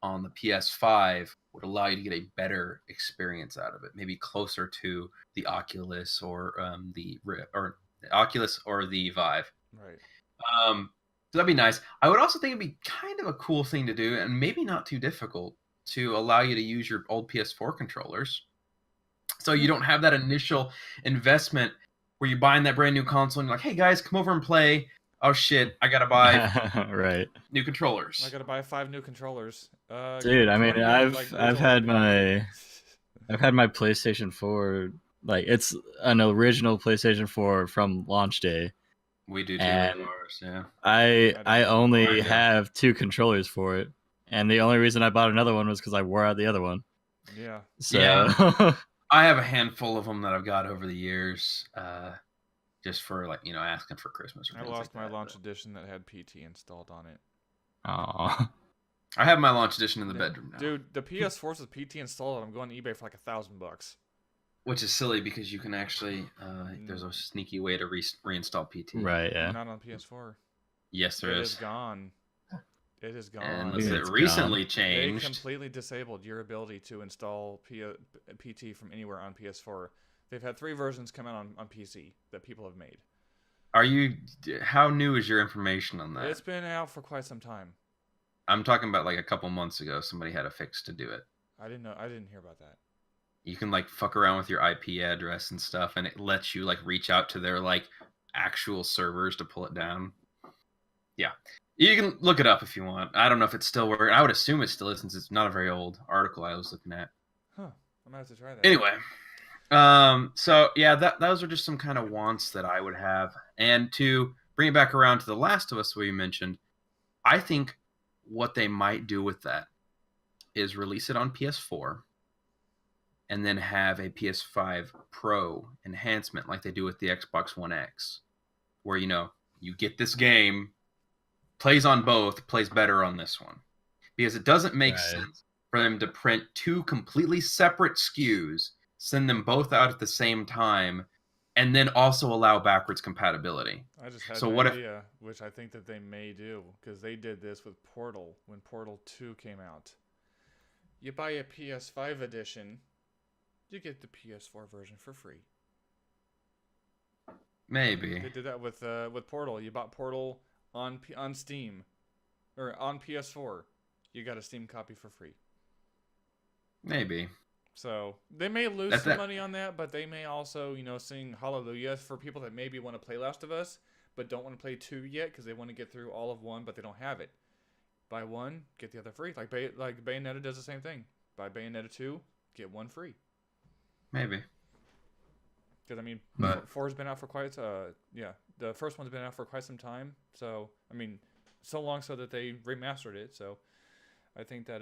on the PS5 would allow you to get a better experience out of it, maybe closer to the Oculus or the Oculus or the Vive. Right. So that'd be nice. I would also think it'd be kind of a cool thing to do, and maybe not too difficult, to allow you to use your old PS4 controllers. So you don't have that initial investment where you're buying that brand new console and you're like, hey guys, come over and play. Oh shit, I gotta buy right. new controllers. I gotta buy 5 new controllers. Dude, I mean, Cody, I've like, I've had my PlayStation 4, like it's an original PlayStation 4 from launch day. We do too And with ours, yeah. I only Mine, yeah. have 2 controllers for it, and the only reason I bought another one was because I wore out the other one. Yeah. So Yeah. I have a handful of them that I've got over the years, just for like asking for Christmas. Or I things lost like my that, launch but edition that had PT installed on it. Aw. I have my launch edition in the bedroom now, Dude, the PS4s with PT installed, I'm going to eBay for like $1,000. which is silly because you can actually there's a sneaky way to reinstall PT. Right, yeah. Not on PS4. Yes, there It is. is gone. It is gone. And It's it gone. recently They changed. completely disabled your ability to install PT from anywhere on PS4. They've had 3 versions come out on PC that people have made. How new is your information on that? It's been out for quite some time. I'm talking about like a couple months ago. Somebody had a fix to do it. I didn't know. I didn't hear about that. You can like fuck around with your IP address and stuff, and it lets you like reach out to their like actual servers to pull it down. Yeah, you can look it up if you want. I don't know if it's still working. I would assume it still is since it's not a very old article I was looking at. Huh. I'm gonna have to try that. Anyway, so yeah, those are just some kind of wants that I would have. And to bring it back around to The Last of Us, where you mentioned, I think what they might do with that is release it on PS4 and then have a PS5 Pro enhancement like they do with the Xbox One X, where you get this game, plays on both, plays better on this one. Because it doesn't make sense for them to print 2 completely separate SKUs, send them both out at the same time, and then also allow backwards compatibility. I just had So an what idea, which I think that they may do, because they did this with Portal when Portal 2 came out. You buy a PS5 edition, you get the PS4 version for free. Maybe. They did that with Portal. You bought Portal on Steam, or on PS4. You got a Steam copy for free. Maybe. So they may lose some money on that, but they may also, sing hallelujah for people that maybe want to play Last of Us, but don't want to play 2 yet because they want to get through all of 1, but they don't have it. Buy 1, get the other free. Like Bayonetta does the same thing. Buy Bayonetta 2, get 1 free. Maybe. Because 4's been out for quite the first one's been out for quite some time. So so long so that they remastered it. So I think that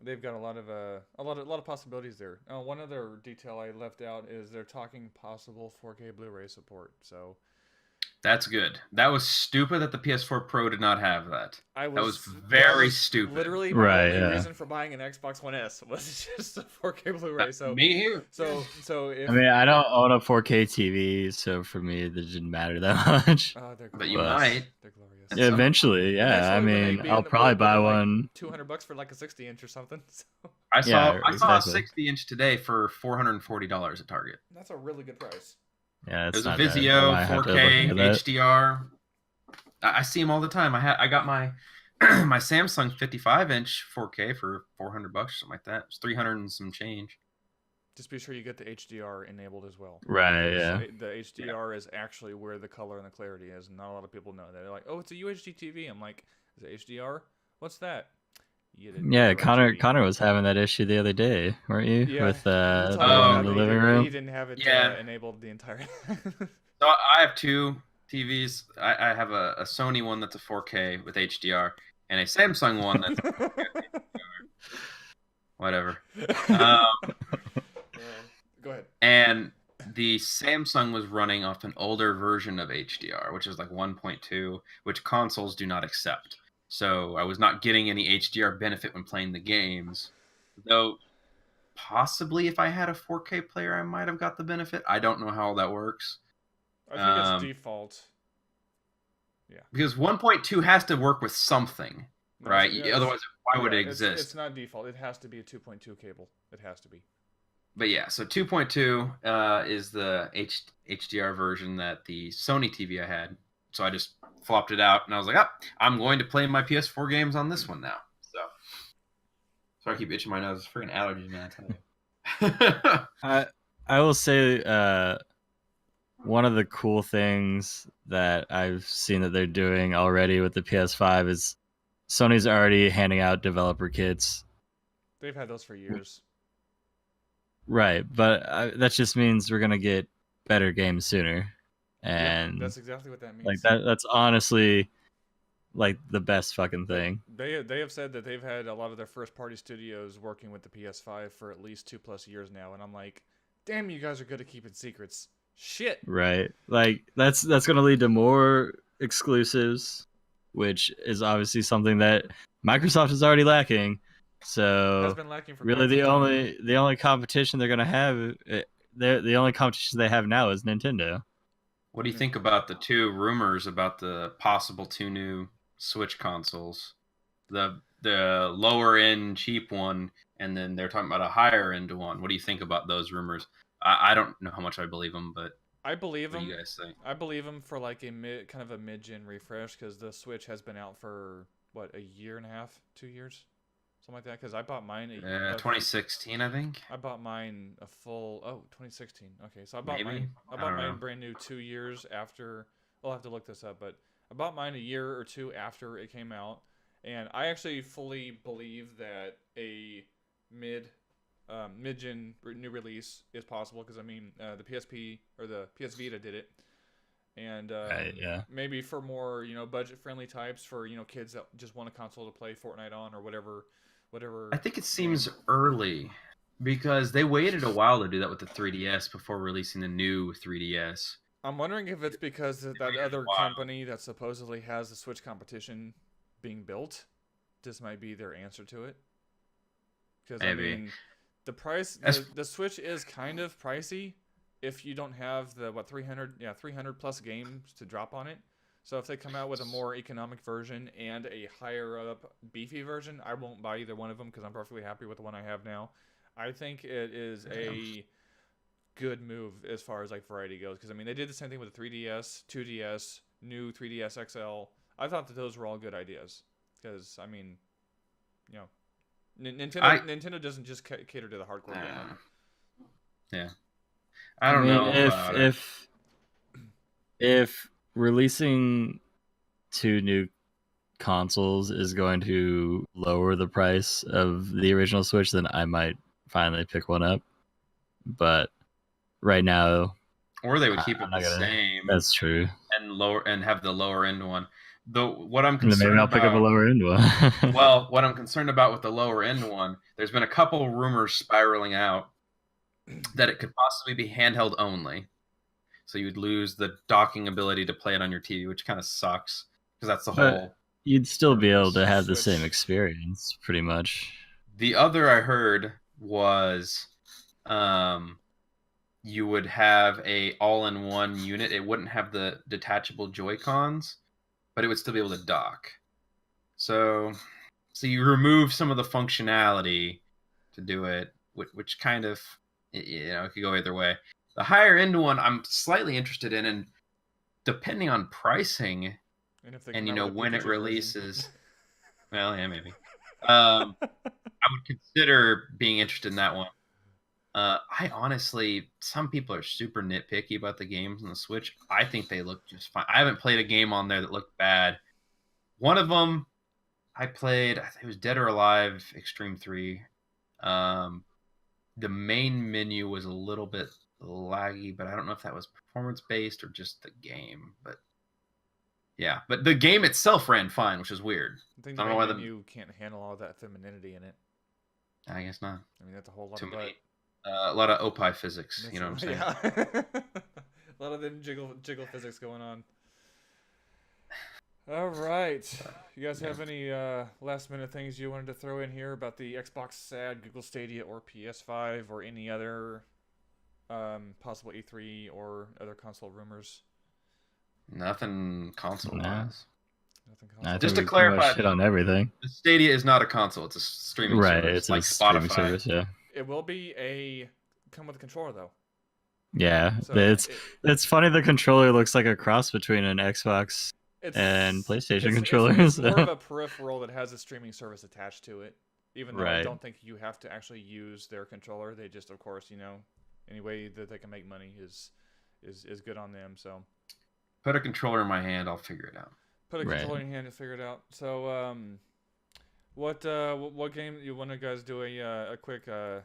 they've got a lot of possibilities there. One other detail I left out is they're talking possible 4K Blu-ray support. So that's good. That was stupid that the PS4 Pro did not have that. That was very stupid. Literally, my only reason for buying an Xbox One S was just a 4K Blu-ray. So me here. So if I don't own a 4K TV, so for me it didn't matter that much. But you might. They're glorious. Yeah, eventually, yeah. I'll probably buy one. $200 for like a 60-inch or something. So. I saw a 60-inch today for $440 at Target. That's a really good price. Yeah, there's a Vizio 4K HDR. I see them all the time. I got my my Samsung 55-inch 4K for $400 or something like that. It's 300 and some change. Just be sure you get the HDR enabled as well. Right, yeah. The HDR is actually where the color and the clarity is. Not a lot of people know that. They're like, oh, it's a UHD TV. I'm like, is it HDR? What's that? Yeah, Connor was having that issue the other day, weren't you? Yeah. With the one in the living room. He didn't have it enabled the entire. So I have 2 TVs. I have a Sony one that's a 4K with HDR, and a Samsung one that's whatever. Go ahead. And the Samsung was running off an older version of HDR, which is like 1.2, which consoles do not accept. So I was not getting any HDR benefit when playing the games. Though possibly if I had a 4K player, I might have got the benefit. I don't know how that works. I think it's default. Yeah. Because 1.2 has to work with something, right? Otherwise, why would it exist? It's not default. It has to be a 2.2 cable. It has to be. but yeah, so 2.2 is the HDR version that the Sony TV I had. So I just flopped it out, and I was like, I'm going to play my PS4 games on this one now. So sorry, I keep itching my nose. It's freaking allergies, man. I tell you. I will say one of the cool things that I've seen that they're doing already with the PS5 is Sony's already handing out developer kits. They've had those for years. Right, but that just means we're gonna get better games sooner, and that's exactly what that means. Like that's honestly like the best fucking thing. They have said that they've had a lot of their first party studios working with the PS5 for at least 2+ years now, and I'm like, damn, you guys are good at keeping secrets. Shit. Right, like that's gonna lead to more exclusives, which is obviously something that Microsoft is already lacking. So has been lacking for really the only competition they're gonna have, the only competition they have now is Nintendo. What do you think about the two rumors about the possible two new Switch consoles? The lower end cheap one, and then they're talking about a higher end one. What do you think about those rumors? I don't know how much I believe them, but I believe them. What do you guys think? I believe them for like a mid-gen refresh, because the Switch has been out for what, a year and a half, 2 years. Something like that, because I bought mine 2016, I think. I bought mine a full 2016. Okay, so I bought Maybe? mine brand new 2 years after. I'll have to look this up, but I bought mine a year or two after it came out, and I actually fully believe that a mid-gen new release is possible, because I mean the PSP or the PS Vita did it, and maybe for more budget-friendly types for kids that just want a console to play Fortnite on or whatever. I think it seems early because they waited a while to do that with the 3DS before releasing the new 3DS. I'm wondering if it's because that other company that supposedly has the Switch competition being built, this might be their answer to it. Because I mean, the price, the Switch is kind of pricey if you don't have the 300 plus games to drop on it. So if they come out with a more economic version and a higher up beefy version, I won't buy either one of them because I'm perfectly happy with the one I have now. I think it is a good move as far as like variety goes, because I mean they did the same thing with the 3DS, 2DS, new 3DS XL. I thought that those were all good ideas, because I mean, Nintendo doesn't just cater to the hardcore gamer. Yeah, I don't know if releasing 2 new consoles is going to lower the price of the original Switch, then I might finally pick one up. But right now, or they would keep it the same. That's true. And have the lower end one. What I'm concerned maybe I'll pick up a lower end one. Well, what I'm concerned about with the lower end one, there's been a couple rumors spiraling out that it could possibly be handheld only. So you'd lose the docking ability to play it on your TV, which kind of sucks, because that's the whole. You'd still be able to have the same experience, pretty much. The other I heard was, you would have a all-in-one unit. It wouldn't have the detachable Joy-Cons, but it would still be able to dock. So you remove some of the functionality to do it, which kind of, it could go either way. The higher end one I'm slightly interested in, and depending on pricing and when it releases, well, yeah, maybe. I would consider being interested in that one. I honestly, some people are super nitpicky about the games on the Switch. I think they look just fine. I haven't played a game on there that looked bad. One of them I played, I think it was Dead or Alive Extreme 3. The main menu was a little bit laggy, but I don't know if that was performance based or just the game. But yeah, but the game itself ran fine, which is weird. I think the main menu can't handle all that femininity in it. I guess not. I mean, that's a whole lot of butt. A lot of opie physics, that's you know what I'm saying? Yeah. A lot of them jiggle physics going on. All right. You guys have any last minute things you wanted to throw in here about the Xbox SAD, Google Stadia, or PS5, or any other possible E3 or other console rumors? Nothing console wise. Just to clarify, shit on everything. The Stadia is not a console; it's a streaming service. It's like a Spotify. Streaming service. Yeah. It will be a come with a controller though. Yeah, So it's funny. The controller looks like a cross between an Xbox and PlayStation controller. It's more of a peripheral that has a streaming service attached to it. Even though I Right. don't think you have to actually use their controller. They just, of course, any way that they can make money is good on them. So Put a controller in my hand, I'll figure it out. put a controller in your hand and figure it out. So what game you want to guys do a quick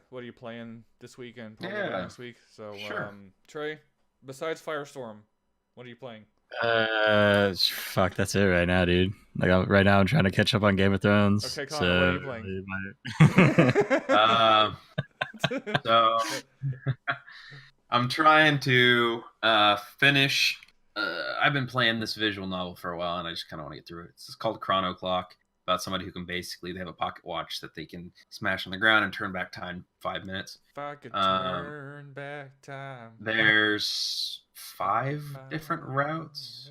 what are you playing this week and probably next week? So Sure. Trey, besides Firestorm, what are you playing? Fuck, that's it right now, dude. Like right now, I'm trying to catch up on Game of Thrones. Okay, Connor, what are you playing? So I'm trying to finish. I've been playing this visual novel for a while, and I just kind of want to get through it. It's called Chrono Clock, about somebody who can they have a pocket watch that they can smash on the ground and turn back time 5 minutes. If I could turn back time. There's 5 different routes.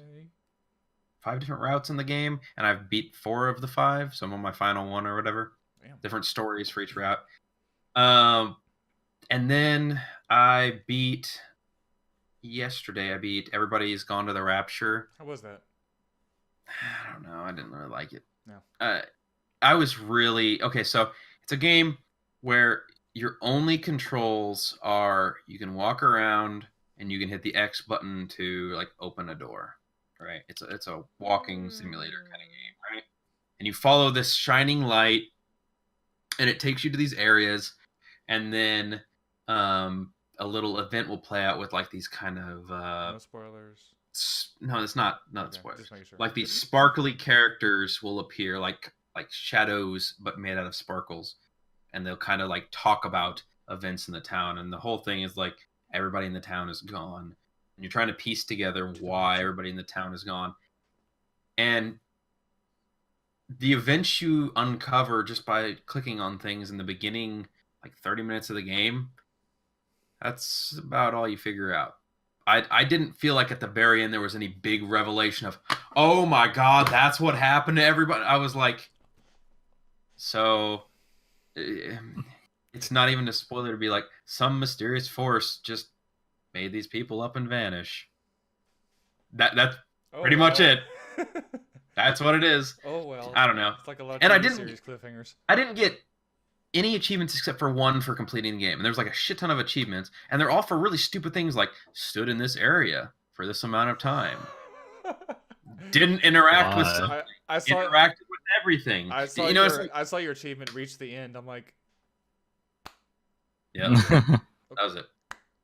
5 different routes in the game, and I've beat 4 of the 5, so I'm on my final one or whatever. Damn. Different stories for each route. And then yesterday I beat Everybody's Gone to the Rapture. How was that? I don't know. I didn't really like it. No. I was really... Okay, so it's a game where your only controls are you can walk around and you can hit the X button to like open a door. Right? It's a walking simulator kind of game, right? And you follow this shining light, and it takes you to these areas, and then a little event will play out with like these kind of no spoilers. No, it's not Okay, spoilers. just making sure. Like these sparkly characters will appear, like shadows, but made out of sparkles, and they'll kind of like talk about events in the town, and the whole thing is like everybody in the town is gone. And you're trying to piece together why everybody in the town is gone. And the events you uncover just by clicking on things in the beginning, like 30 minutes of the game, that's about all you figure out. I didn't feel like at the very end there was any big revelation of, oh my god, that's what happened to everybody. I was like, so it's not even a spoiler to be like, some mysterious force just made these people up and vanish. That's pretty much it. That's what it is. Oh well. I don't know. It's like a lot of And TV series cliffhangers. I didn't get any achievements except for one for completing the game. And there's like a shit ton of achievements, and they're all for really stupid things like stood in this area for this amount of time. Didn't interact with something. Interacted with everything. I saw your achievement reach the end. I'm like, yeah, that was it.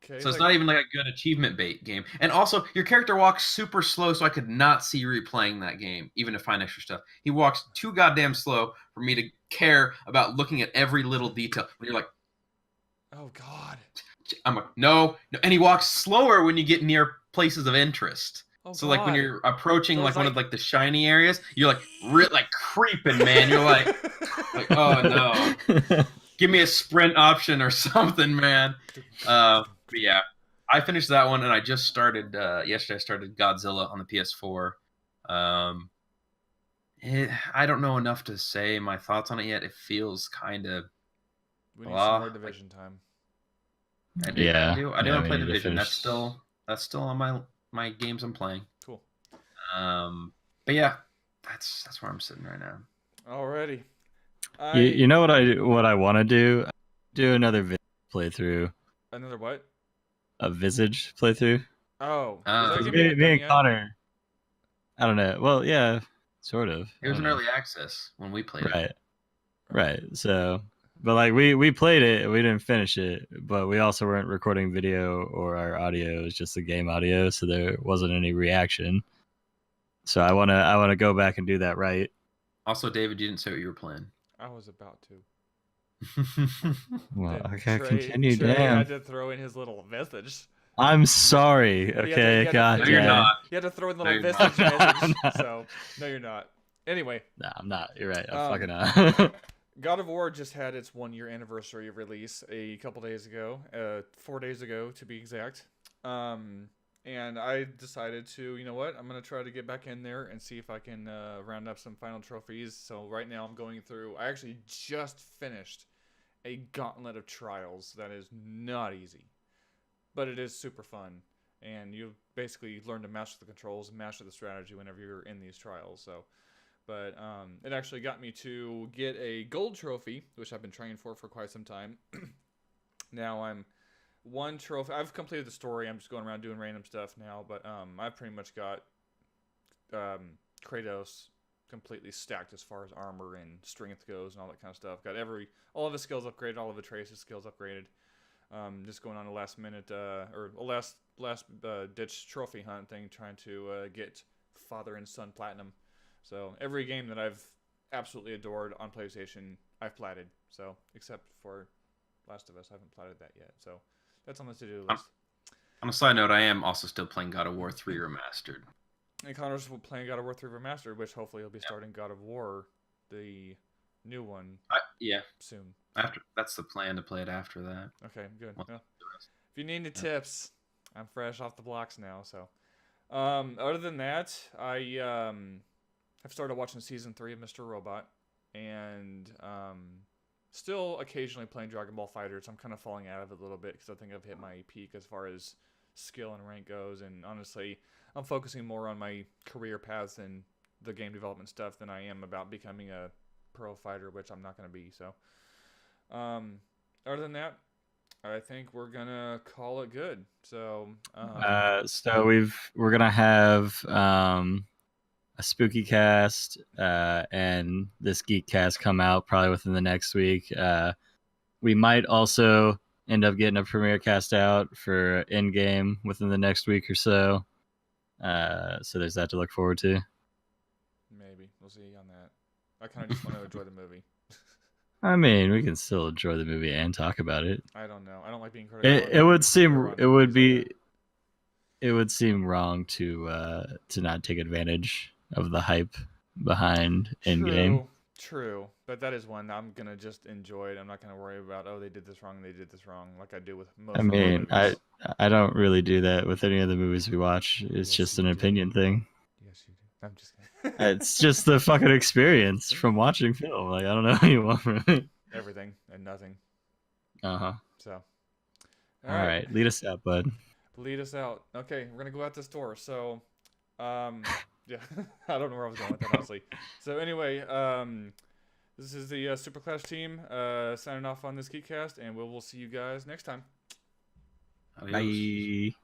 Okay, so it's not even like a good achievement bait game. And also, your character walks super slow, so I could not see replaying that game, even to find extra stuff. He walks too goddamn slow for me to care about looking at every little detail. When you're like, oh god. I'm like, no. And he walks slower when you get near places of interest. Oh, so god. like when you're approaching like one of like the shiny areas, you're like creeping, man. You're like oh no. Give me a sprint option or something, man. But yeah, I finished that one, and I just started yesterday. I started Godzilla on the PS4. I don't know enough to say my thoughts on it yet. It feels kind of. We need some more Division time. I do want to play Division. That's still on my games I'm playing. Cool. But yeah, that's where I'm sitting right now. Alrighty. You know what I want to do? Do another playthrough. Another what? A Visage playthrough. Oh. Me and Connor. I don't know. Well, yeah, sort of. It was an early access when we played it. Right. So, but like we played it, we didn't finish it, but we also weren't recording video or our audio. It was just the game audio, so there wasn't any reaction. So I wanna go back and do that right. Also, David, you didn't say what you were playing. I was about to. Well, okay, continue. Trey Damn. had to throw in his little message. I'm sorry. Okay, God. No, you're not. You had to throw in the little message. So no, you're not. Anyway. Nah, I'm not. You're right. I'm fucking not. God of War just had its 1-year anniversary of release a couple days ago, 4 days ago to be exact. And I decided to, you know what, I'm going to try to get back in there and see if I can round up some final trophies. So right now I'm going through, I actually just finished a gauntlet of trials that is not easy, but it is super fun. And you basically learn to master the controls and master the strategy whenever you're in these trials. So, but it actually got me to get a gold trophy, which I've been training for quite some time. Now I'm one trophy. I've completed the story. I'm just going around doing random stuff now, but I've pretty much got Kratos completely stacked as far as armor and strength goes and all that kind of stuff. Got all of his skills upgraded, all of Atreus' skills upgraded. Just going on a last minute or a last ditch trophy hunt thing, trying to get father and son platinum. So every game that I've absolutely adored on PlayStation, I've platted. So except for Last of Us, I haven't platted that yet. So that's on the to-do list. On a side note, I am also still playing God of War 3 Remastered. And Connor's playing God of War 3 Remastered, which hopefully he'll be starting God of War, the new one, soon. That's the plan, to play it after that. Okay, good. Well, if you need any tips, I'm fresh off the blocks now. So, other than that, I have started watching season 3 of Mr. Robot, and still occasionally playing Dragon Ball FighterZ. I'm kind of falling out of it a little bit because I think I've hit my peak as far as skill and rank goes, and honestly, I'm focusing more on my career paths and the game development stuff than I am about becoming a pro fighter, which I'm not going to be. So, other than that, I think we're gonna call it good. So, we're gonna have a spooky cast and this geek cast come out probably within the next week. We might also end up getting a premiere cast out for in-game within the next week or so. So there's that to look forward to. Maybe we'll see on that. I kind of just want to enjoy the movie. I mean, we can still enjoy the movie and talk about it. I don't know. I don't like being critical. It would seem wrong to not take advantage of the hype behind in-game. True, but that is one I'm gonna just enjoy it. I'm not gonna worry about they did this wrong, like I do with most. I mean, I don't really do that with any of the movies we watch. It's just an opinion thing. Yes, you do. I'm just kidding. It's just the fucking experience from watching film. Like, I don't know what you want from me. Everything and nothing. Uh-huh. So. All right. Lead us out, bud. Lead us out. Okay, we're gonna go out this door. So, yeah, I don't know where I was going with that, honestly. So anyway, this is the Super Clash team signing off on this GeekCast, and we will see you guys next time. Adios. Bye.